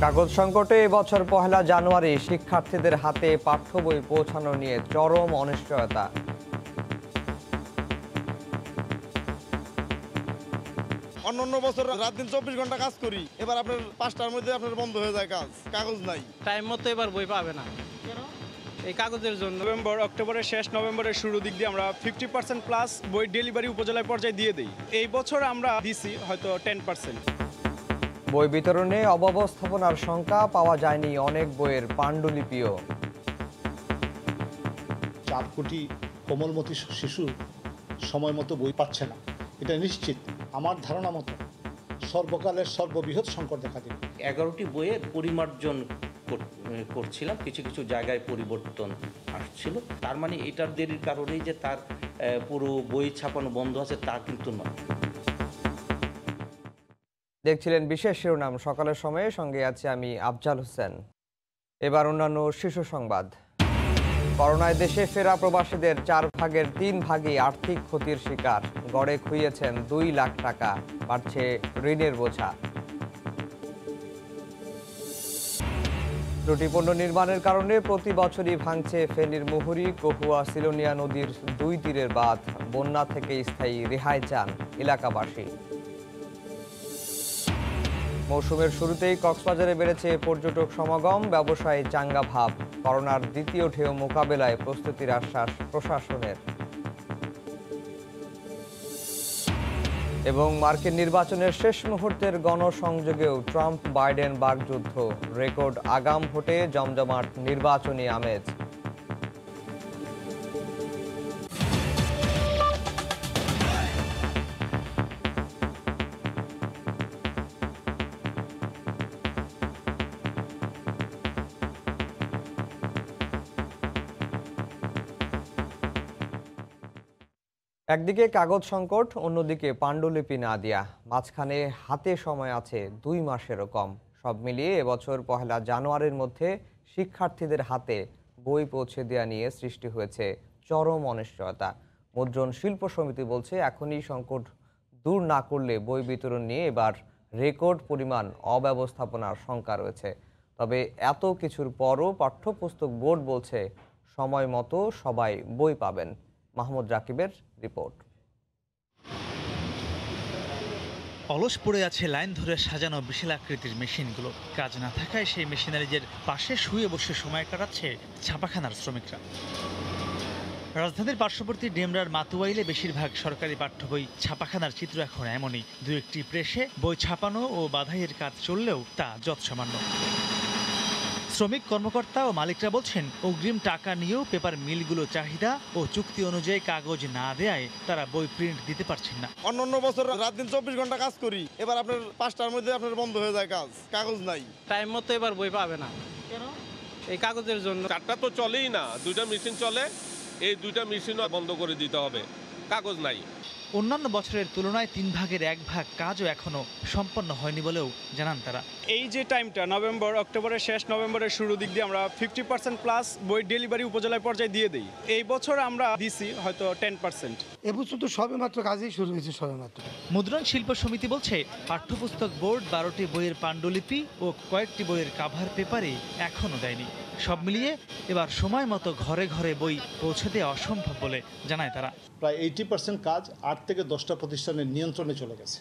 কাগজ সংকটে এবছর পহেলা জানুয়ারি শিক্ষার্থীদের হাতে পাঠ্য বই পৌঁছানো নিয়ে চরম অনিশ্চয়তা। অন্যান্য বছর রাত দিন 24 ঘন্টা কাজ করি, এবার আপনার 5টার মধ্যে আপনার বন্ধ হয়ে যায় কাজ, কাগজ নাই। টাইম মতো এবার বই পাবে না এই কাগজের জন্য। নভেম্বর অক্টোবরের শেষ, নভেম্বরের শুরু দিক দিয়ে আমরা 50% প্লাস বই ডেলিভারি উপজেলায় পর্যায়ে দিয়ে দিই। এই বছর আমরা দিছি হয়তো 10%। বই বিতরণে অব্যবস্থাপনার শঙ্কা, পাওয়া যায়নি অনেক বইয়ের পাণ্ডুলিপিও। 4 কোটি কোমলমতি শিশু সময় মতো বই পাচ্ছে না, এটা নিশ্চিত আমার ধারণা মতো সর্বকালের সর্ববৃহৎ সংকট দেখা দেবে। 11টি বইয়ের পরিমার্জন করছিলাম, কিছু কিছু জায়গায় পরিবর্তন আসছিল। তার মানে এটার দেরির কারণেই যে তার পুরো বই ছাপানো বন্ধ আছে তা কিন্তু নয়। দেখছিলেন বিশেষ শিরোনাম সকালের সময়ে, সঙ্গে আছে আমি আফজাল হোসেন। এবার অন্যান্য শীর্ষ সংবাদ। করোনায় দেশে ফেরা প্রবাসীদের 4 ভাগের 3 ভাগই আর্থিক ক্ষতির শিকার। গড়ে খুইয়েছেন 2 লাখ টাকা, বাড়ছে ঋণের বোঝা। ত্রুটিপূর্ণ নির্মাণের কারণে প্রতি বছরই ভাঙছে ফেনীর মুহুরী, কহুয়া, সিলোনিয়া নদীর 2 তীরের বাঁধ। বন্যা থেকে স্থায়ী রেহাই চান এলাকাবাসী। মৌসুমের শুরুতেই কক্সবাজারে বেড়েছে পর্যটক সমাগম, ব্যবসায়ী চাঙ্গা ভাব। করোনার দ্বিতীয় ঢেউ মোকাবেলায় প্রস্তুতির আশ্বাস প্রশাসনের। এবং মার্কিন নির্বাচনের শেষ মুহূর্তের গণসংযোগেও ট্রাম্প বাইডেন বাগযুদ্ধ। রেকর্ড আগাম ভোটে জমজমাট নির্বাচনী আমেজ। একদিকে কাগজ সংকট, অন্যদিকে পাণ্ডুলিপি না দেয়া, মাঝখানে হাতে সময় আছে 2 মাসেরও কম। সব মিলিয়ে এবছর পহেলা জানুয়ারির মধ্যে শিক্ষার্থীদের হাতে বই পৌঁছে দেওয়া নিয়ে সৃষ্টি হয়েছে চরম অনিশ্চয়তা। মুদ্রণ শিল্প সমিতি বলছে, এখনই সংকট দূর না করলে বই বিতরণ নিয়ে এবার রেকর্ড পরিমাণ অব্যবস্থাপনার শঙ্কা রয়েছে। তবে এত কিছুর পরও পাঠ্যপুস্তক বোর্ড বলছে সময় মতো সবাই বই পাবেন। মাহমুদ রাকিবের রিপোর্ট। অলস পড়ে আছে লাইন ধরে সাজানো বিশাল আকৃতির মেশিনগুলো। কাজ না থাকায় সেই মেশিনারিজের পাশে শুয়ে বসে সময় কাটাচ্ছে ছাপাখানার শ্রমিকরা। রাজধানীর পার্শ্ববর্তী ডেমরার মাতুয়াইলে বেশিরভাগ সরকারি পাঠ্য বই ছাপাখানার চিত্র এখন এমনই। 2-1টি প্রেসে বই ছাপানো ও বাধাইয়ের কাজ চললেও তা যৎসামান্য। শ্রমিক কর্মকর্তা ও মালিকরা বলছেন, অগ্রিম টাকা নিয়েও পেপার মিলগুলো চাহিদা ও চুক্তি অনুযায়ী কাগজ না দেয়ায় তারা বই প্রিন্ট দিতে পারছেন না। অন্যান্য বছর রাত দিন 24 ঘন্টা কাজ করি, এবার আপনার 5টার মধ্যে আপনার বন্ধ হয়ে যায় কাজ, কাগজ নাই। টাইম মতো এবার বই পাবে না এই কাগজের জন্য। 4টা তো চলেই না, 2টা মেশিন চলে, এই 2টা মেশিনও বন্ধ করে দিতে হবে, কাগজ নাই। অন্যান্য বছরের তুলনায় 3 ভাগের 1 ভাগ কাজও এখনো সম্পন্ন হয়নি বলেও জানান তারা। এই যে টাইমটা নভেম্বর অক্টোবরের শেষ, নভেম্বরের শুরু দিক দিয়ে আমরা 50% প্লাস বই ডেলিভারি উপজেলায় পর্যায়ে দিয়ে দিই। এই বছর আমরা দিছি হয়তো 10%। এবছর তো সবেমাত্র কাজই শুরু হয়েছে সবেমাত্র। মুদ্রণ শিল্প সমিতি বলছে, পাঠ্যপুস্তক বোর্ড 12টি বইয়ের পাণ্ডুলিপি ও কয়েকটি বইয়ের কাভার পেপারে এখনও দেয়নি। সব মিলিয়ে এবার সময় মতো ঘরে ঘরে বই পৌঁছে দেওয়া অসম্ভব বলে জানায় তারা। প্রায় 80% কাজ 8 থেকে 10টা প্রতিষ্ঠানের নিয়ন্ত্রণে চলে গেছে।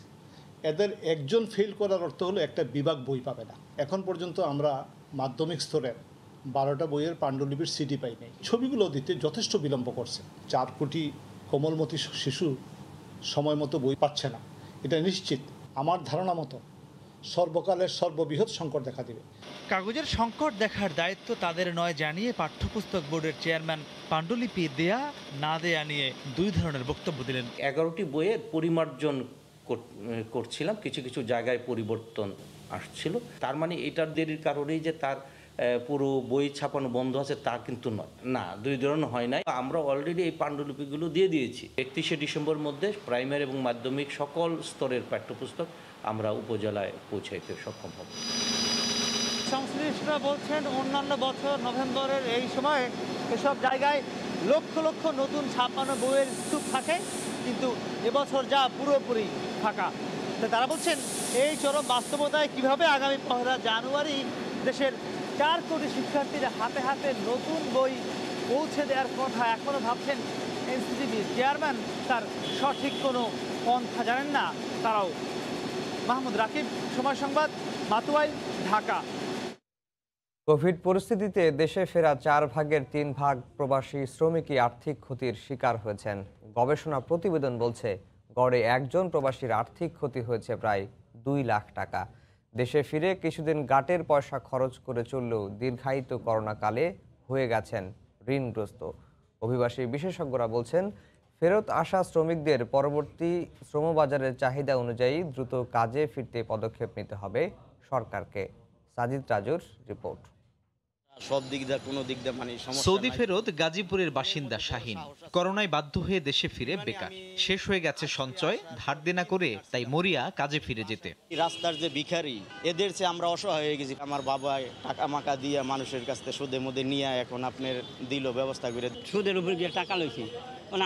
এদের একজন ফেল করার অর্থ হলো একটা বিভাগ বই পাবে না। এখন পর্যন্ত আমরা মাধ্যমিক স্তরের 12টা বইয়ের পাণ্ডুলিপির সিডি পাই নাই। ছবিগুলো দিতে যথেষ্ট বিলম্ব করছে। 4 কোটি কোমলমতি শিশু সময় মতো বই পাচ্ছে না, এটা নিশ্চিত আমার ধারণা মতো সর্বকালের সর্ববৃহৎ সংকট দেখা দেবে। কাগজের সংকট দেখার দায়িত্ব তাদের নয় জানিয়ে পাঠ্যপুস্তক বোর্ডের চেয়ারম্যান পাণ্ডুলিপি দেয়া না দেয়া নিয়ে 2 ধরনের বক্তব্য দিলেন। 11টি বইয়ের পরিমার্জন করছিলাম, কিছু কিছু জায়গায় পরিবর্তন আসছিল। তার মানে এটার দেরির কারণেই যে তার পুরো বই ছাপানো বন্ধ আছে তা কিন্তু নয়। না, 2 ধরনের হয় নাই। আমরা অলরেডি এই পাণ্ডুলিপিগুলো দিয়ে দিয়েছি। 31শে ডিসেম্বর মধ্যে প্রাইমারি এবং মাধ্যমিক সকল স্তরের পাঠ্যপুস্তক আমরা উপজেলায় পৌঁছাইতে সক্ষম হব। সংশ্লিষ্টরা বলছেন, অন্যান্য বছর নভেম্বরের এই সময়ে এসব জায়গায় লক্ষ লক্ষ নতুন ছাপানো বইয়ের স্তূপ থাকে, কিন্তু এবছর যা পুরোপুরি ফাঁকা। তো তারা বলছেন এই চরম বাস্তবতায় কিভাবে আগামী 1 জানুয়ারি দেশের 4 কোটি শিক্ষার্থীর হাতে হাতে নতুন বই পৌঁছে দেওয়ার কথা এখনো ভাবছেন এনসিটিবির চেয়ারম্যান, তার সঠিক কোনো পন্থা জানেন না তারাও। মাহমুদ রাকিব, সময় সংবাদ, মাতুয়াইল, ঢাকা। কোভিড পরিস্থিতিতে দেশে ফেরা 4 ভাগের 3 ভাগ প্রবাসী শ্রমিকই আর্থিক ক্ষতির শিকার হয়েছেন। গবেষণা প্রতিবেদন বলছে গড়ে একজন প্রবাসীর আর্থিক ক্ষতি হয়েছে প্রায় 2 লাখ টাকা। দেশে ফিরে কিছুদিন গাটের পয়সা খরচ করে চললেও দীর্ঘায়িত করোনাকালে হয়ে গেছেন ঋণগ্রস্ত। অভিবাসী বিশেষজ্ঞরা বলছেন ফেরত আসা শ্রমিকদের পরবর্তী শ্রমবাজারের চাহিদা অনুযায়ী দ্রুত কাজে ফিরতে পদক্ষেপ নিতে হবে সরকারকে। সাজিদ রাজুর রিপোর্ট। সব দিক দিয়ে কোনো দিক দিয়ে মানে সৌদি ফেরত গাজীপুরের বাসিন্দা শাহিন করোনায় বাধ্য হয়ে দেশে ফিরে বেকার। শেষ হয়ে গেছে সঞ্চয়, ধার দেনা করে তাই মরিয়া কাজে ফিরে যেতে। রাস্তার যে ভিখারি, এদের চেয়ে আমরা অসহায় হয়ে গেছি। আমার বাবা টাকা মাকা দিয়ে মানুষের কাছ থেকে সুদে মুদে নিয়ে এখন আপনার দিল ব্যবস্থা করে সুদের উপর দিয়ে টাকা লইছি,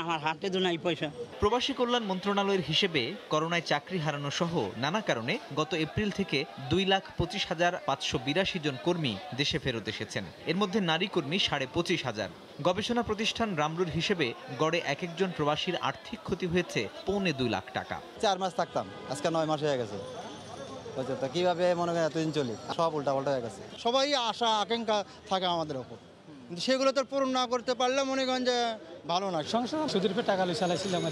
আমার হাতে তো নাই পয়সা। প্রবাসী কল্যাণ মন্ত্রণালয়ের হিসেবে করোনায় চাকরি হারানো সহ নানা কারণে গত এপ্রিল থেকে 2,25,582 জন কর্মী দেশে ফেরত এসেছেন। এর মধ্যে নারী কর্মী 25,500। গবেষণা প্রতিষ্ঠান রামরুর হিসেবে গড়ে এক একজন প্রবাসীর আর্থিক ক্ষতি হয়েছে 2.25 লাখ টাকা। 4 মাস থাকতাম, আজকে 9 মাস হয়ে গেছে। কিভাবে মনে করেন এতদিন চলি, সব উল্টা পাল্টা হয়ে গেছে। সবাই আশা আকাঙ্ক্ষা থাকে আমাদের ওপর, কিন্তু সেগুলো তো পূরণ না করতে পারলে মনে করেন যে ভালো না। সংসার সুদের উপর টাকা লই চালাইছিলাম।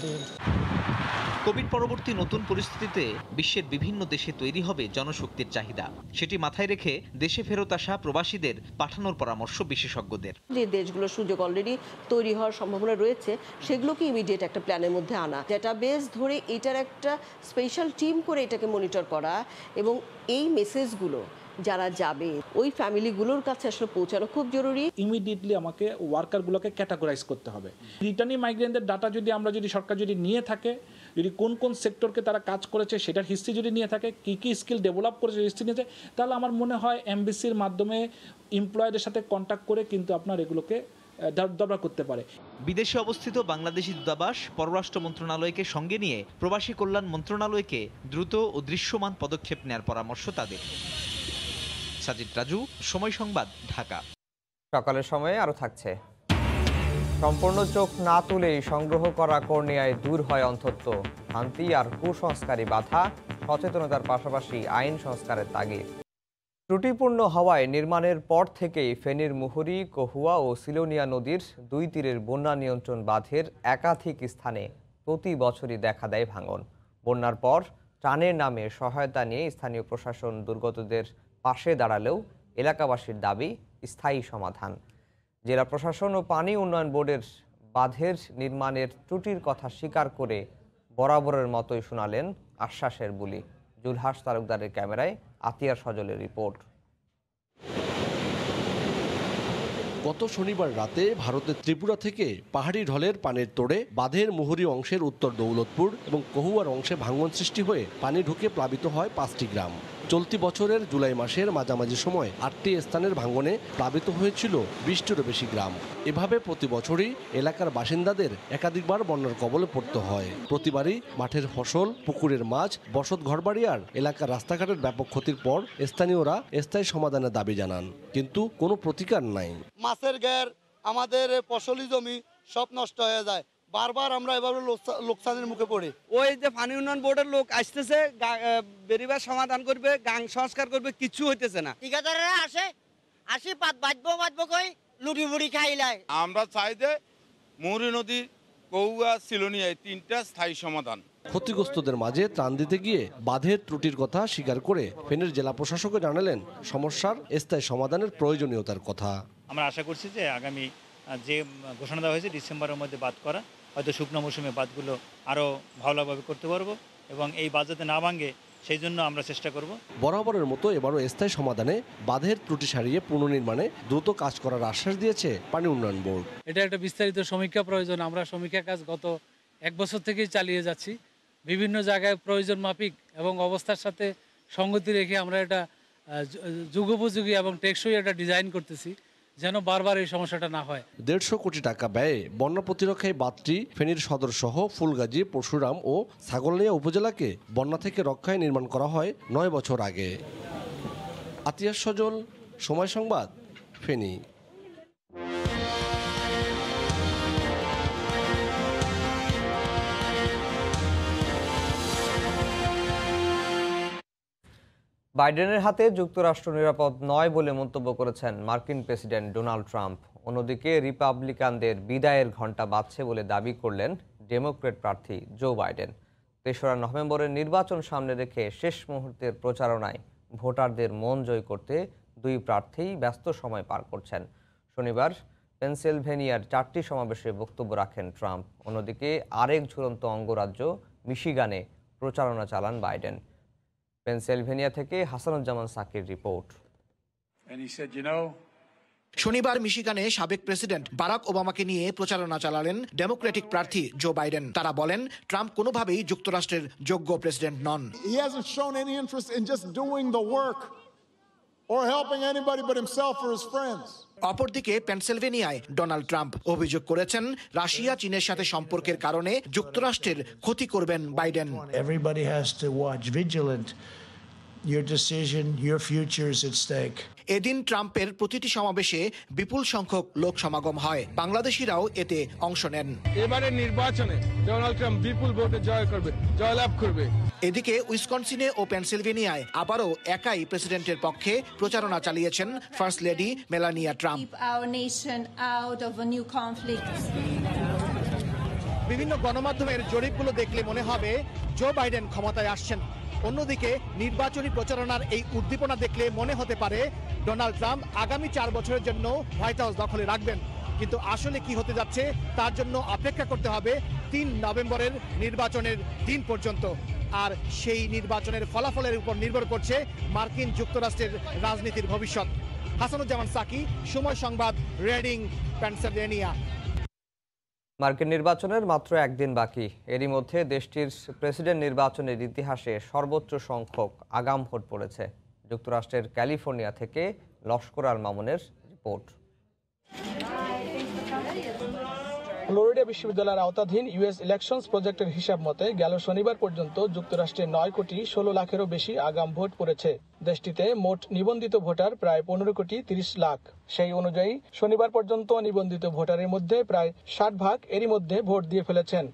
কোভিড পরবর্তী নতুন পরিস্থিতিতে বিশ্বের বিভিন্ন দেশে তৈরি হবে জনশক্তির চাহিদা। সেটি মাথায় রেখে দেশে ফেরত আসা প্রবাসীদের পাঠানোর পরামর্শ বিশেষজ্ঞদের। যে দেশগুলোর সুযোগ অলরেডি তৈরি হওয়ার সম্ভাবনা রয়েছে সেগুলোকে ইমিডিয়েট একটা প্ল্যানের মধ্যে আনা, ডেটাবেস ধরে এটার একটা স্পেশাল টিম করে এটাকে মনিটর করা এবং এই মেসেজগুলো যারা যাবে ওই ফ্যামিলিগুলোর কাছে আসলে পৌঁছানো খুব জরুরি। ইমিডিয়েটলি আমাকে ওয়ার্কারগুলোকে ক্যাটাগরাইজ করতে হবে। রিটার্নিং মাইগ্রেন্টদের ডাটা যদি সরকার নিয়ে থাকে, যদি কোন কোন সেক্টরকে তারা কাজ করেছে সেটার হিস্ট্রি যদি নিয়ে থাকে, কী কী স্কিল ডেভেলপ করেছে হিস্ট্রি নিয়ে থাকে, তাহলে আমার মনে হয় এমবিসির মাধ্যমে এমপ্লয়ারদের সাথে কন্ট্যাক্ট করে কিন্তু আপনার এগুলোকে দরবার করতে পারে। বিদেশে অবস্থিত বাংলাদেশি দূতাবাস পররাষ্ট্র মন্ত্রণালয়কে সঙ্গে নিয়ে প্রবাসী কল্যাণ মন্ত্রণালয়কে দ্রুত ও দৃশ্যমান পদক্ষেপ নেওয়ার পরামর্শ তাদের। সাজিদ রাজু, সময় সংবাদ, ঢাকা। সকালের সময়ে আরো থাকছে। সম্পূর্ণ চোখ না তুলেই সংগ্রহ করা কর্নিয়ায় দূর হয় অন্ধত্ব, ভ্রান্তি আর কুসংস্কারী বাধা, সচেতনতার পাশাপাশি আইন সংস্কারের তাগিদ। ত্রুটিপূর্ণ হওয়ায় নির্মাণের পর থেকেই ফেনীর মুহুরী, কহুয়া ও সিলোনিয়া নদীর 2 তীরের বন্যা নিয়ন্ত্রণ বাঁধের একাধিক স্থানে প্রতি বছরই দেখা দেয় ভাঙন। বন্যার পর ত্রাণের নামে সহায়তা নিয়ে স্থানীয় প্রশাসন দুর্গতদের পাশে দাঁড়ালেও এলাকাবাসীর দাবি স্থায়ী সমাধান। জেলা প্রশাসন ও পানি উন্নয়ন বোর্ডের বাঁধের নির্মাণের ত্রুটির কথা স্বীকার করে বরাবরের মতোই শোনালেন আশ্বাসের বুলি। জুলহাস তালুকদারের ক্যামেরায় আতিয়ার সজলের রিপোর্ট। গত শনিবার রাতে ভারতের ত্রিপুরা থেকে পাহাড়ি ঢলের পানির তোড়ে বাঁধের মুহুরী অংশের উত্তর দৌলতপুর এবং কহুয়ার অংশে ভাঙন সৃষ্টি হয়ে পানি ঢুকে প্লাবিত হয় 5টি গ্রাম। চলতি বছরের জুলাই মাসের মাঝামাঝি সময় 8টি স্থানের ভাঙনে প্লাবিত হয়েছিল 20টিরও বেশি গ্রাম। এভাবে প্রতি বছরই এলাকার বাসিন্দাদের একাধিকবার বন্যার কবলে পড়তে হয়। প্রতিবারই মাঠের ফসল, পুকুরের মাছ, বসত ঘরবাড়ি আর এলাকার রাস্তাঘাটের ব্যাপক ক্ষতির পর স্থানীয়রা স্থায়ী সমাধানের দাবি জানান, কিন্তু কোনো প্রতিকার নাই। মাছের ঘের, আমাদের ফসলি জমি সব নষ্ট হয়ে যায়, বারবার আমরা এভাবে লোকসানের মুখে পড়ি। ওই যে পানি উন্নয়ন বোর্ডের লোক আসতেছে, বেরিবার সমাধান করবে, গাং সংস্কার করবে, কিছু হইতেছে না। ঠিকাদাররা আসি বাঁচবো কই লুটি বুড়ি খাইলাই। আমরা চাই যে মুহুরী নদী, কহুয়া, সিলোনিয়া এই 3টা স্থায়ী সমাধান। ক্ষতিগ্রস্তদের মাঝে ত্রাণ দিতে গিয়ে বাঁধের ত্রুটির কথা স্বীকার করে ফেনীর জেলা প্রশাসকও জানালেন সমস্যার স্থায়ী সমাধানের প্রয়োজনীয়তার কথা। আমরা আশা করছি যে আগামী যে ঘোষণা দেওয়া হয়েছে ডিসেম্বরের মধ্যে বাদ করা, হয়তো শুকনো মৌসুমে বাঁধগুলো আরও ভালোভাবে করতে পারবো এবং এই বাঁধ যাতে না ভাঙে সেই জন্য আমরা চেষ্টা করব। বরাবরের মতো এবারও স্থায়ী সমাধানে বাঁধের ত্রুটি সারিয়ে পুনর্নির্মাণে দ্রুত কাজ করার আশ্বাস দিয়েছে পানি উন্নয়ন বোর্ড। এটা একটা বিস্তারিত সমীক্ষা প্রয়োজন। আমরা সমীক্ষা কাজ গত 1 বছর থেকেই চালিয়ে যাচ্ছি। বিভিন্ন জায়গায় প্রয়োজন মাফিক এবং অবস্থার সাথে সঙ্গতি রেখে আমরা এটা যুগোপযোগী এবং টেকসই একটা ডিজাইন করতেছি, যেন বারবার এই সমস্যাটা না হয়। 150 কোটি টাকা ব্যয়ে বন্যা প্রতিরক্ষায় বাঁধটি ফেনীর সদর সহ ফুলগাজী, পরশুরাম ও ছাগলনাইয়া উপজেলাকে বন্যা থেকে রক্ষায় নির্মাণ করা হয় 9 বছর আগে। আতিয়াস সজল, সময় সংবাদ, ফেনী। বাইডেনের হাতে যুক্তরাষ্ট্র নিরাপদ নয় বলে মন্তব্য করেছেন মার্কিন প্রেসিডেন্ট ডোনাল্ড ট্রাম্প। অন্যদিকে রিপাবলিকানদের বিদায়ের ঘণ্টা বাজছে বলে দাবি করলেন ডেমোক্র্যাট প্রার্থী জো বাইডেন। 3রা নভেম্বরের নির্বাচন সামনে রেখে শেষ মুহূর্তের প্রচারণায় ভোটারদের মন জয় করতে দুই প্রার্থীই ব্যস্ত সময় পার করছেন। শনিবার পেনসিলভেনিয়ার 4টি সমাবেশে বক্তব্য রাখেন ট্রাম্প। অন্যদিকে আরেক ঝুলন্ত অঙ্গরাজ্য মিশিগানে প্রচারণা চালান বাইডেন। পেনসিলভেনিয়া থেকে হাসানুজ্জামান সাকির রিপোর্ট। শনিবার মিশিগানে সাবেক প্রেসিডেন্ট বারাক ওবামাকে নিয়ে প্রচারণা চালালেন ডেমোক্রেটিক প্রার্থী জো বাইডেন। তারা বলেন ট্রাম্প কোনোভাবেই যুক্তরাষ্ট্রের যোগ্য president non. He hasn't shown any interest in just doing the work or helping anybody but himself or his friends. অপরদিকে পেনসিলভেনিয়ায় ডোনাল্ড ট্রাম্প অভিযোগ করেছেন রাশিয়া চীনের সাথে সম্পর্কের কারণে যুক্তরাষ্ট্রের ক্ষতি করবেন Biden. Everybody has to watch vigilant. Your decision, your future is at stake. এদিন ট্রাম্পের প্রতিটি সমাবেশে বিপুল সংখ্যক লোক সমাগম হয়। বাংলাদেশিরাও এতে অংশ নেন। এবারে নির্বাচনে ডোনাল্ড ট্রাম্প বিপুল ভোটে জয়লাভ করবে। এদিকে উইসকনসিনে ও পেনসিলভেনিয়ায় আবারও একাই প্রেসিডেন্টের পক্ষে প্রচারণা চালিয়েছেন ফার্স্ট লেডি মেলানিয়া ট্রাম্প। বিভিন্ন গণমাধ্যমের জরিপগুলো দেখলে মনে হবে জো বাইডেন ক্ষমতায় আসছেন। অন্যদিকে নির্বাচনী প্রচারণার এই উদ্দীপনা দেখলে মনে হতে পারে ডোনাল্ড ট্রাম্প আগামী 4 বছরের জন্য হোয়াইট হাউস দখলে রাখবেন। কিন্তু আসলে কি হতে যাচ্ছে তার জন্য অপেক্ষা করতে হবে 3 নভেম্বরের নির্বাচনের দিন পর্যন্ত। আর সেই নির্বাচনের ফলাফলের উপর নির্ভর করছে মার্কিন যুক্তরাষ্ট্রের রাজনীতির ভবিষ্যৎ। হাসানুজ্জামান সাকি, সময় সংবাদ, রেডিং, পেনসিলভেনিয়া। মার্কিন নির্বাচনের মাত্র একদিন বাকি। এরই মধ্যে দেশটির প্রেসিডেন্ট নির্বাচনের ইতিহাসে সর্বোচ্চ সংখ্যক আগাম ভোট পড়েছে। যুক্তরাষ্ট্রের ক্যালিফোর্নিয়া থেকে লস্কর আল মামুনের রিপোর্ট। ফ্লোরিডা বিশ্ববিদ্যালয়ের আওতাধীন ইউএস ইলেকশনস প্রজেক্টের হিসাব মতে গেল শনিবার পর্যন্ত যুক্তরাষ্ট্রে 9 কোটি 16 লাখেরও বেশি আগাম ভোট পড়েছে। দেশটিতে মোট নিবন্ধিত ভোটার প্রায় 15 কোটি 30 লাখ। সেই অনুযায়ী শনিবার পর্যন্ত নিবন্ধিত ভোটারের মধ্যে প্রায় 60 ভাগ এরই মধ্যে ভোট দিয়ে ফেলেছেন।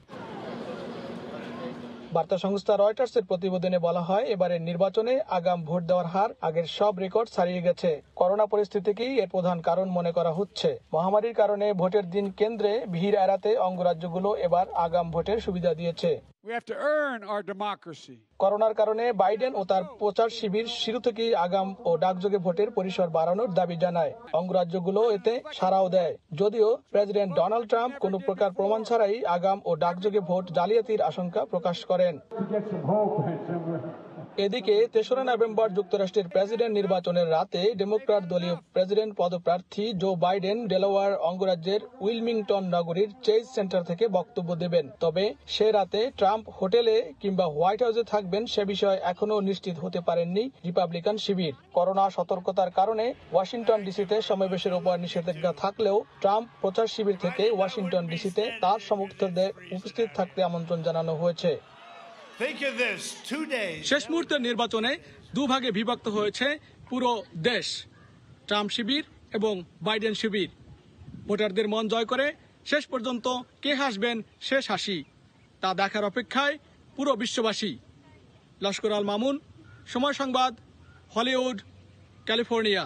বার্তা সংস্থা রয়টার্সের প্রতিবেদনে বলা হয় এবারের নির্বাচনে আগাম ভোট দেওয়ার হার আগের সব রেকর্ড ছাড়িয়ে গেছে। করোনা পরিস্থিতিকেই এর প্রধান কারণ মনে করা হচ্ছে। মহামারীর কারণে ভোটের দিন কেন্দ্রে ভিড় এড়াতে অঙ্গরাজ্যগুলো এবার আগাম ভোটের সুবিধা দিয়েছে। করোনার কারণে বাইডেন ও তার প্রচার শিবির শুরু থেকেই আগাম ও ডাকযোগে ভোটের পরিসর বাড়ানোর দাবি জানায়। অঙ্গরাজ্যগুলো এতে সাড়াও দেয়। যদিও প্রেসিডেন্ট ডোনাল্ড ট্রাম্প কোনো প্রকার প্রমাণ ছাড়াই আগাম ও ডাকযোগে ভোট জালিয়াতির আশঙ্কা প্রকাশ করেন। এদিকে 3রা নভেম্বর যুক্তরাষ্ট্রের প্রেসিডেন্ট নির্বাচনের রাতে ডেমোক্র্যাট দলীয় প্রেসিডেন্ট পদপ্রার্থী জো বাইডেন ডেলাওয়্যার অঙ্গরাজ্যের উইলমিংটন নগরীর চেজ সেন্টার থেকে বক্তব্য দেবেন। তবে সে রাতে ট্রাম্প হোটেলে কিংবা হোয়াইট হাউসে থাকবেন সে বিষয়ে এখনো নিশ্চিত হতে পারেননি রিপাবলিকান শিবির। করোনা সতর্কতার কারণে ওয়াশিংটন ডিসিতে সমাবেশের উপর নিষেধাজ্ঞা থাকলেও ট্রাম্প প্রচার শিবির থেকে ওয়াশিংটন ডিসিতে তার সমর্থকদের উপস্থিত থাকতে আমন্ত্রণ জানানো হয়েছে। শেষ মুহূর্তের নির্বাচনে দুভাগে বিভক্ত হয়েছে পুরো দেশ, ট্রাম্প শিবির এবং বাইডেন শিবির। ভোটারদের মন জয় করে শেষ পর্যন্ত কে হাসবেন শেষ হাসি তা দেখার অপেক্ষায় পুরো বিশ্ববাসী। লস্কর আল মামুন, সময় সংবাদ, হলিউড, ক্যালিফোর্নিয়া।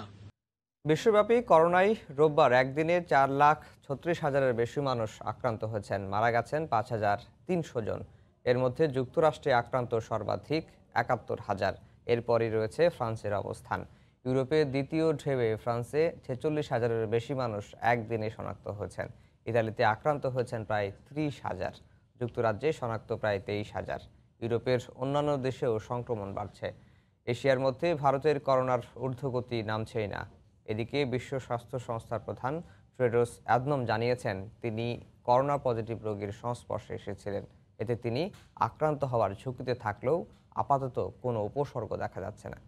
বিশ্বব্যাপী করোনায় রোববার একদিনে 4,36,000-এর বেশি মানুষ আক্রান্ত হয়েছেন। মারা গেছেন 5,300 জন। এর মধ্যে যুক্তরাষ্ট্রে আক্রান্ত সর্বাধিক 71,000। এরপরই রয়েছে ফ্রান্সের অবস্থান। ইউরোপে দ্বিতীয় ঢেউয়ে ফ্রান্সে 46,000-এর বেশি মানুষ একদিনে শনাক্ত হয়েছেন। ইতালিতে আক্রান্ত হয়েছেন প্রায় 30,000। যুক্তরাজ্যে শনাক্ত প্রায় 23,000। ইউরোপের অন্যান্য দেশেও সংক্রমণ বাড়ছে। এশিয়ার মধ্যে ভারতের করোনার ঊর্ধ্বগতি নামছেই না। এদিকে বিশ্ব স্বাস্থ্য সংস্থার প্রধান টেড্রোস অ্যাদনম জানিয়েছেন তিনি করোনা পজিটিভ রোগীর সংস্পর্শে এসেছিলেন। এতে তিনি আক্রান্ত হওয়ার ঝুঁকিতে থাকলেও আপাতত কোনো উপসর্গ দেখা যাচ্ছে না।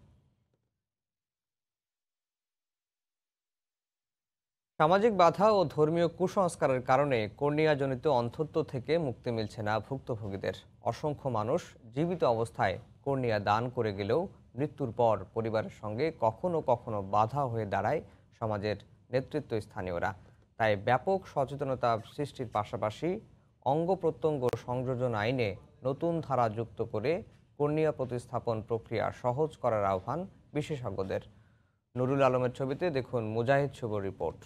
সামাজিক বাধা ও ধর্মীয় কুসংস্কারের কারণে কর্নিয়াজনিত অন্ধত্ব থেকে মুক্তি মিলছে না ভুক্তভোগীদের। অসংখ্য মানুষ জীবিত অবস্থায় কর্নিয়া দান করে গেলেও মৃত্যুর পর পরিবারের সঙ্গে কখনো কখনো বাধা হয়ে দাঁড়ায় সমাজের নেতৃত্ব স্থানীয়রা। তাই ব্যাপক সচেতনতা সৃষ্টির পাশাপাশি অঙ্গ প্রত্যঙ্গ সংযোজন আইনে নতুন ধারা যুক্ত করে কর্নিয়া প্রতিস্থাপন প্রক্রিয়া সহজ করার আহ্বান বিশেষজ্ঞদের। নুরুল আলমের ছবিতে দেখুন মুজাহিদ শুভর রিপোর্ট।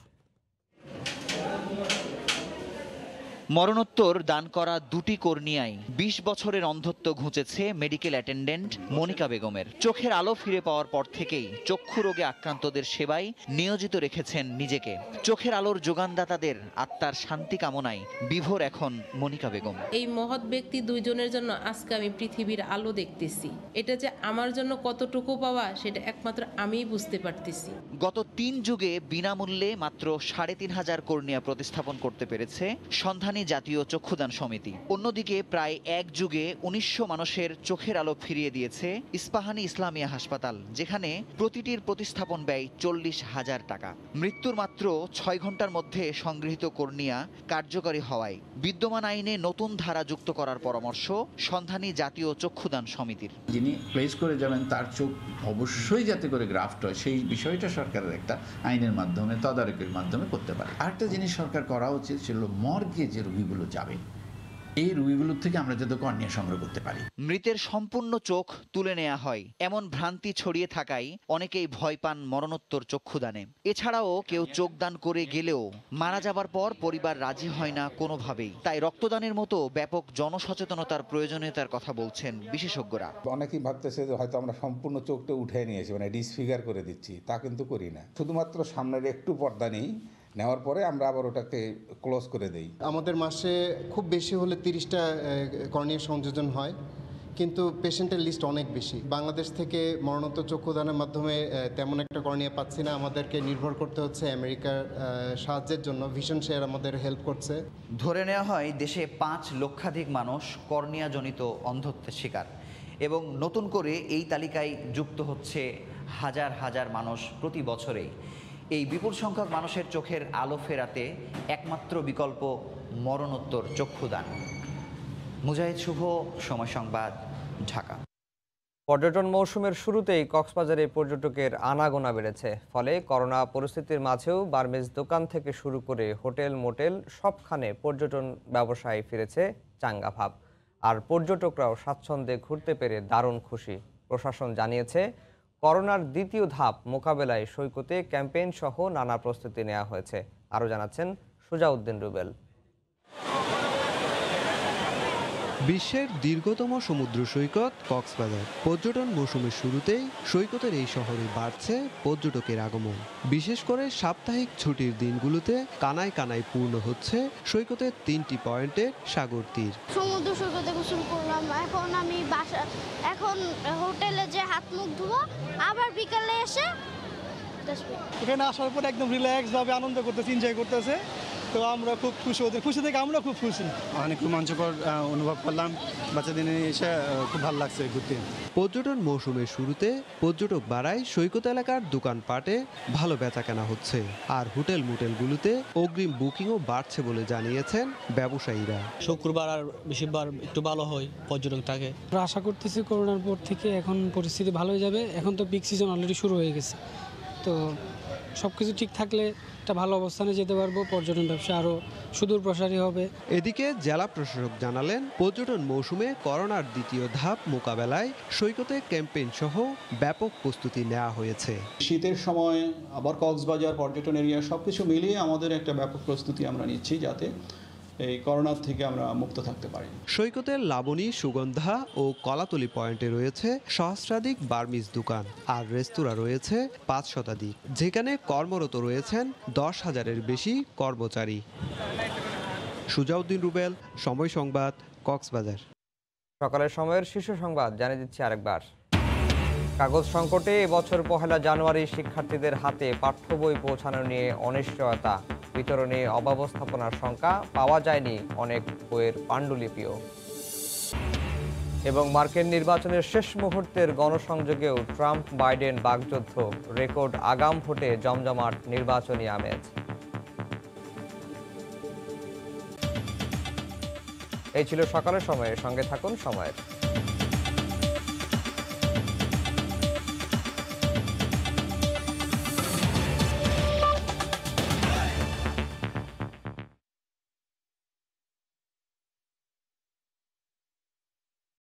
মরণোত্তর দান করা দুটি কর্নিয়ায় ২০ বছরের অন্ধত্ব ঘুচেছে মেডিকেল অ্যাটেন্ডেন্ট মনিকা বেগমের। চোখের আলো ফিরে পাওয়ার পর থেকেই চক্ষু রোগে আক্রান্তদের সেবায় নিয়োজিত রেখেছেন নিজেকে। চোখের আলোর যোগানদাতাদের আত্মার শান্তি কামনায় বিভোর এখন মনিকা বেগম। এই মহৎ ব্যক্তি দুইজনের জন্য আজকে আমি পৃথিবীর আলো দেখতেছি। এটা যে আমার জন্য কতটুকু পাওয়া সেটা একমাত্র আমিই বুঝতে পারতেছি। গত ৩ যুগে বিনামূল্যে মাত্র ৩৫০০ কর্নিয়া প্রতিস্থাপন করতে পেরেছে সন্ধানী জাতীয় চক্ষুদান সমিতি। অন্যদিকে প্রায় ১ যুগে ১৯০০ মানুষের চোখের আলো ফিরিয়ে দিয়েছে ইস্পাহানি ইসলামিয়া হাসপাতাল, যেখানে প্রতিটির প্রতিস্থাপন ব্যয় ৪০,০০০ টাকা। মৃত্যুর মাত্র ৬ ঘন্টার মধ্যে সংগৃহীত কর্নিয়া কার্যকরী হওয়ায় বিদ্যমান আইনে নতুন ধারা যুক্ত করার পরামর্শ সন্ধানী জাতীয় চক্ষুদান সমিতির। যিনি প্লেস করে যাবেন তার চোখ অবশ্যই যাতে করে গ্রাফট হয় সেই বিষয়টা সরকারের একটা আইনের মাধ্যমে তদারকির মাধ্যমে করতে পারে। আরেকটা জিনিস সরকার করা উচিত ছিল মর্গে যে রোগীগুলো যাবে এই রোগীগুলোর থেকে আমরা যাতে কর্নিয়া সংগ্রহ করতে পারি। মৃতের সম্পূর্ণ চোখ তুলে নেওয়া হয় এমন ভ্রান্তি ছড়িয়ে থাকায় অনেকেই ভয় পান মরণোত্তর চক্ষুদানে। এছাড়াও কেউ চোখ দান করে গেলেও মারা যাবার পর পরিবার রাজি হয় না কোনোভাবেই। তাই রক্তদানের মতো ব্যাপক জনসচেতনতার প্রয়োজনীয়তার কথা বলছেন বিশেষজ্ঞরা। অনেকেই ভাবতেছে যে হয়তো আমরা সম্পূর্ণ চোখটা উঠে নিয়েছি, মানে ডিসফিগার করে দিচ্ছি, তা কিন্তু করি না। শুধুমাত্র সামনের একটু পর্দা নেই, নেওয়ার পরে আমরা আবার ওটাকে ক্লোজ করে দেই। আমাদের মাসে খুব বেশি হলে 30টা কর্নিয়া সংযোজন হয়, কিন্তু পেশেন্টের লিস্ট অনেক বেশি। বাংলাদেশ থেকে মরণোত্তর চক্ষুদানের মাধ্যমে তেমন একটা কর্নিয়া পাচ্ছি না। আমাদেরকে নির্ভর করতে হচ্ছে আমেরিকার সাহায্যের জন্য। ভিশন শেয়ার আমাদের হেল্প করছে। ধরে নেওয়া হয় দেশে ৫ লক্ষাধিক মানুষ কর্নিয়াজনিত অন্ধত্বের শিকার এবং নতুন করে এই তালিকায় যুক্ত হচ্ছে হাজার হাজার মানুষ প্রতি বছরেই। এই বিপুল সংখ্যক মানুষের চোখের আলো ফেরাতে একমাত্র বিকল্প মরণোত্তর চক্ষুদান। মুজাহিদ শুভ, সময় সংবাদ, ঢাকা। পর্যটন মৌসুমের শুরুতেই কক্সবাজারে পর্যটকের আনাগোনা বেড়েছে। ফলে করোনা পরিস্থিতির মাঝেও বার্মিজ দোকান থেকে শুরু করে হোটেল মোটেল সবখানে পর্যটন ব্যবসায় ফিরেছে চাঙ্গা ভাব। আর পর্যটকরাও স্বাচ্ছন্দ্যে ঘুরতে পেরে দারুণ খুশি। প্রশাসন জানিয়েছে করোনার দ্বিতীয় ধাপ মোকাবেলায় সৈকতে ক্যাম্পেইন সহ নানা প্রস্তুতি নেওয়া হয়েছে। আরও জানাচ্ছেন সুজাউদ্দিন রুবেল। বিশ্বের দীর্ঘতম সমুদ্র সৈকত কক্সবাজার। পর্যটন মৌসুমের শুরুতেই সৈকতের এই শহরে বাড়ছে পর্যটকের আগমন। বিশেষ করে সাপ্তাহিক ছুটির দিনগুলোতে কানায় কানায় পূর্ণ হচ্ছে সৈকতের 3টি পয়েন্টের সাগর তীর। সমুদ্র সৈকতে গোসল করলাম, এখন আমি এখন হোটেলে যে হাত মুখ ধুবো, আবার বিকালে এসে এখানে আসার পর একদম রিল্যাক্স ভাবে আনন্দ করতেছে, এনজয় করতেছে। তো আমরা খুব খুশি, ওদের খুশি থেকে আমরা খুব খুশি। অনেক রোমাঞ্চকর অনুভব করলাম, বাচ্চাদের নিয়ে এসে খুব ভালো লাগছে ঘুরতে। পর্যটন মৌসুমের শুরুতে পর্যটক বাড়ায় সৈকত এলাকার দোকানপাটে ভালো বেচাকেনা হচ্ছে। আর হোটেল মোটেলগুলোতে অগ্রিম বুকিংও বাড়ছে বলে জানিয়েছেন ব্যবসায়ীরা। শুক্রবার আর বেশিরভাগ একটু ভালো হয়, পর্যটক থাকে। আশা করতেছি করোনার পর থেকে এখন পরিস্থিতি ভালো হয়ে যাবে। এখন তো পিক সিজন অলরেডি শুরু হয়ে গেছে, তো সব কিছু ঠিক থাকলে একটা ভালো অবস্থানে যেতে পারবো। পর্যটন ব্যবসা আরও সুদূর প্রসারী হবে। এদিকে জেলা প্রশাসক জানালেন পর্যটন মৌসুমে করোনার দ্বিতীয় ধাপ মোকাবেলায় সৈকতে ক্যাম্পেইন সহ ব্যাপক প্রস্তুতি নেওয়া হয়েছে। শীতের সময় আবার কক্সবাজার পর্যটন এরিয়া সবকিছু মিলিয়ে আমাদের একটা ব্যাপক প্রস্তুতি আমরা নিচ্ছি, যাতে এই করোনার থেকে আমরা মুক্ত থাকতে পারি। সৈকতের লাবণী, সুগন্ধা ও কলাতলি পয়েন্টে রয়েছে সহস্রাধিক বার্মিজ দোকান আর রেস্তোরাঁ রয়েছে 5 শতাধিক, যেখানে কর্মরত রয়েছেন 10,000-এর বেশি কর্মচারী। সুজাউদ্দিন রুবেল, সময় সংবাদ, কক্সবাজার। সকালের সময়ের শীর্ষ সংবাদ জানিয়ে দিচ্ছি আরেকবার। কাগজ সংকটে এবছর 1 জানুয়ারি শিক্ষার্থীদের হাতে পাঠ্য বই পৌঁছানো নিয়ে অনিশ্চয়তা। বিতরণে অব্যবস্থাপনার শঙ্কা, পাওয়া যায়নি অনেক বইয়ের পাণ্ডুলিপিও। এবং মার্কিন নির্বাচনের শেষ মুহূর্তের গণসংযোগেও ট্রাম্প বাইডেন বাগযুদ্ধ, রেকর্ড আগাম ভোটে জমজমাট নির্বাচনী আমেজ। এই ছিল সকালের সময়ের সঙ্গে থাকুন সময়ের।